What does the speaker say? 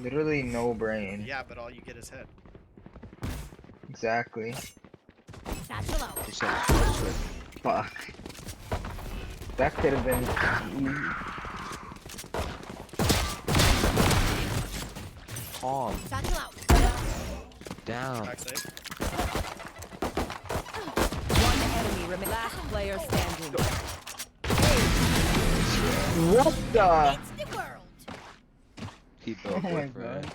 Literally no brain. Yeah, but all you get is head. Exactly. Satchel out. He said, "Push it." Fuck. That could have been Calm Satchel out. down. Backside. One enemy remains. Last player standing. What the? It's the world. He Oh built my it, bro. god.